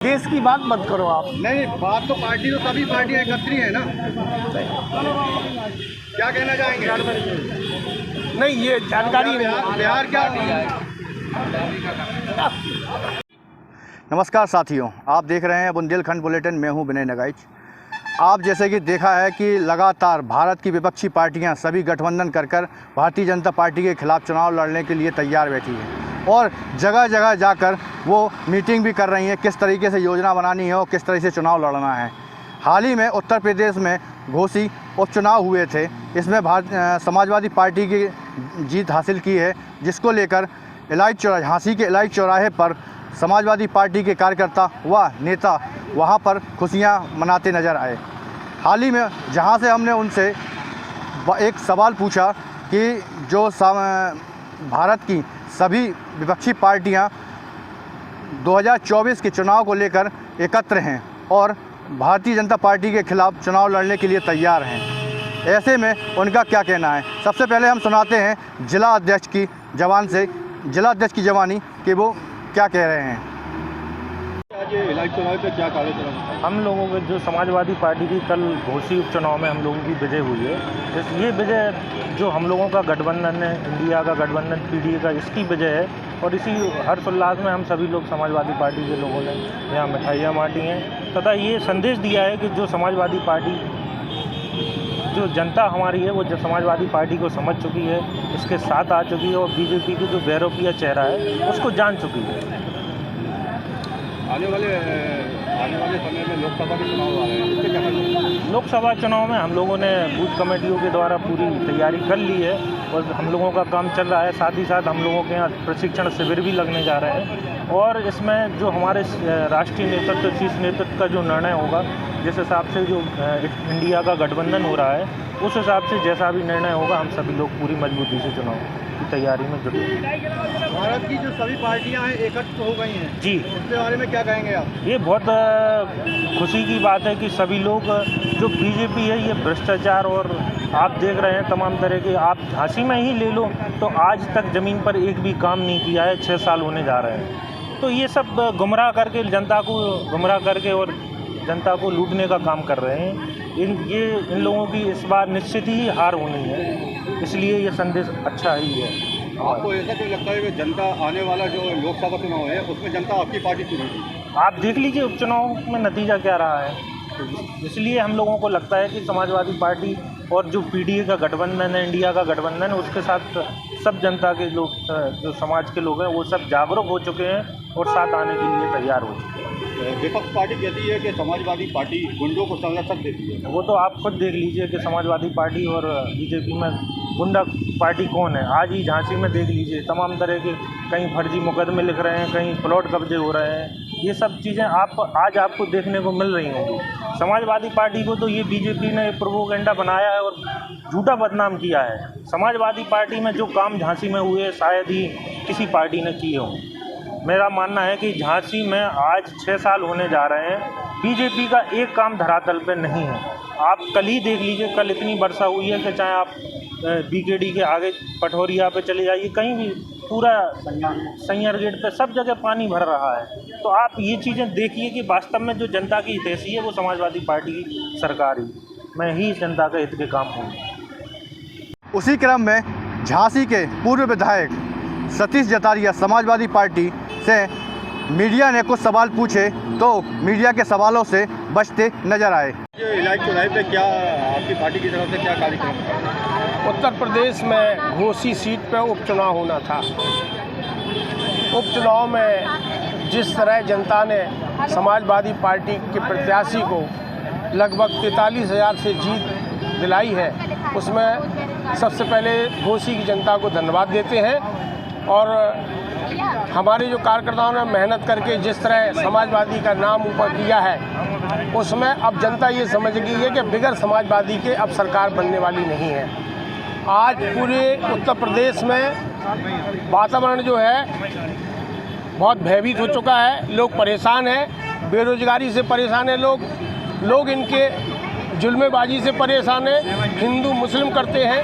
देश की बात मत करो आप। नहीं, बात तो पार्टी, तो सभी पार्टियां एकत्रित है ना। क्या कहना चाहेंगे? नहीं, ये जानकारी बिहार क्या? नमस्कार साथियों, आप देख रहे हैं बुंदेलखंड बुलेटिन। मैं हूं विनय नगाइच। आप जैसे कि देखा है कि लगातार भारत की विपक्षी पार्टियां सभी गठबंधन कर भारतीय जनता पार्टी के खिलाफ चुनाव लड़ने के लिए तैयार बैठी हैं और जगह जगह जाकर वो मीटिंग भी कर रही हैं, किस तरीके से योजना बनानी है और किस तरह से चुनाव लड़ना है। हाल ही में उत्तर प्रदेश में घोसी उपचुनाव हुए थे। इसमें समाजवादी पार्टी की जीत हासिल की है, जिसको लेकर झांसी के इलाही चौराहे पर समाजवादी पार्टी के कार्यकर्ता व नेता वहां पर खुशियां मनाते नज़र आए। हाल ही में जहां से हमने उनसे एक सवाल पूछा कि जो भारत की सभी विपक्षी पार्टियां 2024 के चुनाव को लेकर एकत्र हैं और भारतीय जनता पार्टी के खिलाफ चुनाव लड़ने के लिए तैयार हैं, ऐसे में उनका क्या कहना है। सबसे पहले हम सुनाते हैं जिला अध्यक्ष की जवानी कि वो क्या कह रहे हैं। आज इलाही चुनाव पे क्या कार्यक्रम? हम लोगों के जो समाजवादी पार्टी की कल घोसी उपचुनाव में हम लोगों की विजय हुई है। ये विजय जो हम लोगों का गठबंधन है, इंडिया का गठबंधन पीडीए का, इसकी विजय है और इसी हर्षोल्लास में हम सभी लोग समाजवादी पार्टी के लोगों ने यहाँ मिठाइयाँ बाँटी हैं तथा ये संदेश दिया है कि जो समाजवादी पार्टी, जो जनता हमारी है, वो जो समाजवादी पार्टी को समझ चुकी है, उसके साथ आ चुकी है और बीजेपी की जो बैरोपिया चेहरा है उसको जान चुकी है। आने वाले समय में लोकसभा के चुनाव आ रहे हैं, इसके क्या करेंगे? लोकसभा चुनाव में हम लोगों ने बूथ कमेटियों के द्वारा पूरी तैयारी कर ली है और हम लोगों का काम चल रहा है। साथ ही साथ हम लोगों के यहाँ प्रशिक्षण शिविर भी लगने जा रहे हैं और इसमें जो हमारे राष्ट्रीय नेतृत्व, शीर्ष नेतृत्व का जो निर्णय होगा, जिस हिसाब से जो इंडिया का गठबंधन हो रहा है, उस हिसाब से जैसा भी निर्णय होगा, हम सभी लोग पूरी मजबूती से चुनाव की तैयारी में जुटे हैं। भारत की जो सभी पार्टियां हैं एकत्र हो गई हैं जी, उसके बारे में क्या कहेंगे आप? ये बहुत खुशी की बात है कि सभी लोग, जो बीजेपी है, ये भ्रष्टाचार और आप देख रहे हैं तमाम तरह के, आप झांसी में ही ले लो तो आज तक ज़मीन पर एक भी काम नहीं किया है, 6 साल होने जा रहे हैं। तो ये सब गुमराह करके, जनता को गुमराह करके और जनता को लूटने का काम कर रहे हैं। इन लोगों की इस बार निश्चित ही हार होनी है, इसलिए ये संदेश अच्छा ही है। आपको ऐसा क्यों लगता है कि जनता आने वाला जो लोकसभा चुनाव है उसमें जनता आपकी पार्टी चुनेगी? आप देख लीजिए उपचुनाव में नतीजा क्या रहा है, इसलिए हम लोगों को लगता है कि समाजवादी पार्टी और जो पीडीए का गठबंधन है, इंडिया का गठबंधन है, उसके साथ सब जनता के लोग, जो समाज के लोग हैं, वो सब जागरूक हो चुके हैं और साथ आने के लिए तैयार हो चुके हैं। विपक्ष पार्टी कहती है कि समाजवादी पार्टी गुंडों को संरक्षण देती है। वो तो आप खुद देख लीजिए कि समाजवादी पार्टी और बीजेपी में गुंडा पार्टी कौन है। आज ही झांसी में देख लीजिए, तमाम तरह के कहीं फर्जी मुकदमे लिख रहे हैं, कहीं प्लॉट कब्जे हो रहे हैं। ये सब चीज़ें आज आपको देखने को मिल रही होंगी। समाजवादी पार्टी को तो ये बीजेपी ने प्रोपोगेंडा बनाया है और झूठा बदनाम किया है। समाजवादी पार्टी में जो काम झांसी में हुए शायद ही किसी पार्टी ने किए हों। मेरा मानना है कि झांसी में आज 6 साल होने जा रहे हैं, बीजेपी का एक काम धरातल पे नहीं है। आप कल ही देख लीजिए, कल इतनी वर्षा हुई है कि चाहे आप बीकेडी के आगे पठौरिया पे चले जाइए, कहीं भी पूरा सैयर गेट पे सब जगह पानी भर रहा है। तो आप ये चीज़ें देखिए कि वास्तव में जो जनता की हितैषी है वो समाजवादी पार्टी की सरकार में ही जनता के हित के काम होंगे। उसी क्रम में झांसी के पूर्व विधायक सतीश जतारिया समाजवादी पार्टी से मीडिया ने कुछ सवाल पूछे तो मीडिया के सवालों से बचते नजर आए। इलाही चुनाव पे क्या आपकी पार्टी की तरफ से क्या कार्यक्रम है? उत्तर प्रदेश में घोसी सीट पर उपचुनाव होना था। उपचुनाव में जिस तरह जनता ने समाजवादी पार्टी के प्रत्याशी को लगभग 43,000 से जीत दिलाई है, उसमें सबसे पहले घोसी की जनता को धन्यवाद देते हैं और हमारे जो कार्यकर्ताओं ने मेहनत करके जिस तरह समाजवादी का नाम ऊपर किया है, उसमें अब जनता ये समझ गई है कि बिगैर समाजवादी के अब सरकार बनने वाली नहीं है। आज पूरे उत्तर प्रदेश में वातावरण जो है बहुत भयभीत हो चुका है। लोग परेशान हैं, बेरोजगारी से परेशान हैं लोग इनके जुल्मेबाजी से परेशान है। हिंदू मुस्लिम करते हैं,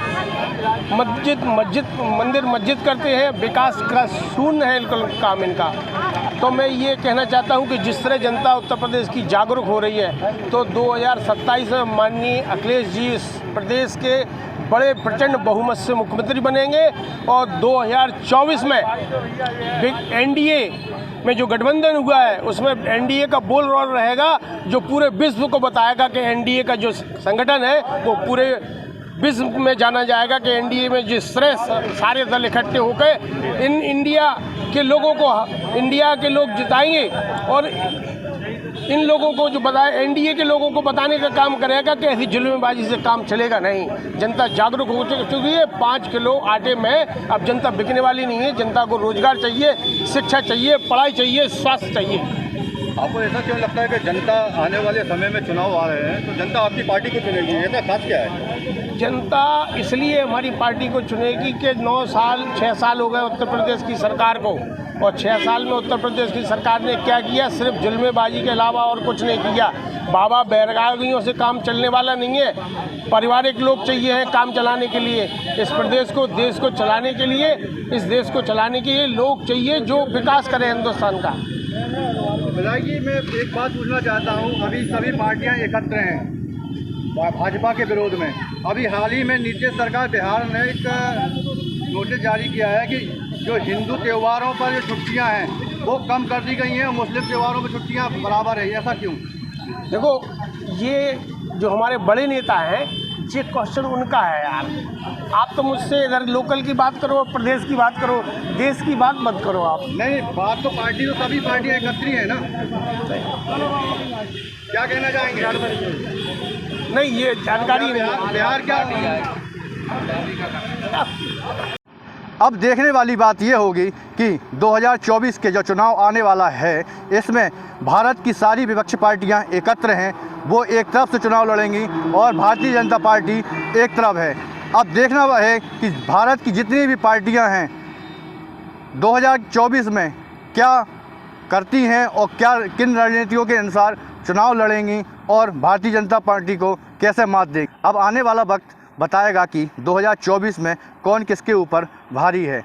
मंदिर मस्जिद करते हैं, विकास का शून्य है काम इनका। तो मैं ये कहना चाहता हूँ कि जिस तरह जनता उत्तर प्रदेश की जागरूक हो रही है, तो 2027 में माननीय अखिलेश जी इस प्रदेश के बड़े प्रचंड बहुमत से मुख्यमंत्री बनेंगे और 2024 में एनडीए में जो गठबंधन हुआ है उसमें एनडीए का बोल रोल रहेगा, जो पूरे विश्व को बताएगा कि एनडीए का जो संगठन है वो पूरे विश्व में जाना जाएगा कि एनडीए में जिस तरह सारे दल इकट्ठे होकर इंडिया के लोगों को, इंडिया के लोग जिताएंगे और इन लोगों को जो बताए, एनडीए के लोगों को बताने का काम करेगा कि ऐसी जुल्मबाजी से काम चलेगा नहीं। जनता जागरूक हो चुकी है। 5 किलो आटे में अब जनता बिकने वाली नहीं है। जनता को रोजगार चाहिए, शिक्षा चाहिए, पढ़ाई चाहिए, स्वास्थ्य चाहिए। आपको ऐसा क्यों लगता है कि जनता आने वाले समय में चुनाव आ रहे हैं तो जनता आपकी पार्टी को चुनेगी? ऐसा खास क्या है? जनता इसलिए हमारी पार्टी को चुनेगी कि 6 साल हो गए उत्तर प्रदेश की सरकार को, और 6 साल में उत्तर प्रदेश की सरकार ने क्या किया? सिर्फ जुल्मेबाजी के अलावा और कुछ नहीं किया। बाबा बैरगागियों से काम चलने वाला नहीं है। पारिवारिक लोग चाहिए हैं काम चलाने के लिए। इस प्रदेश को, देश को चलाने के लिए, इस देश को चलाने के लिए लोग चाहिए जो विकास करें हिंदुस्तान का। विधायक जी, मैं एक बात पूछना चाहता हूँ। अभी सभी पार्टियां एकत्र हैं भाजपा के विरोध में। अभी हाल ही में नीतीश सरकार बिहार ने एक नोटिस जारी किया है कि जो हिंदू त्योहारों पर जो छुट्टियां हैं वो कम कर दी गई हैं और मुस्लिम त्योहारों पर छुट्टियां बराबर है। ऐसा क्यों? देखो, ये जो हमारे बड़े नेता हैं, ये क्वेश्चन उनका है यार। आप तो मुझसे इधर लोकल की बात करो, प्रदेश की बात करो, देश की बात मत करो आप। नहीं, बात तो पार्टी, तो सभी पार्टियां एकत्र हैं ना। क्या कहना चाहेंगे? नहीं, ये जानकारी बिहार क्या? अब देखने वाली बात ये होगी कि 2024 के जो चुनाव आने वाला है इसमें भारत की सारी विपक्षी पार्टियां एकत्र हैं। वो एक तरफ से चुनाव लड़ेंगी और भारतीय जनता पार्टी एक तरफ है। अब देखना है कि भारत की जितनी भी पार्टियां हैं 2024 में क्या करती हैं और क्या किन रणनीतियों के अनुसार चुनाव लड़ेंगी और भारतीय जनता पार्टी को कैसे मात देगी। अब आने वाला वक्त बताएगा कि 2024 में कौन किसके ऊपर भारी है।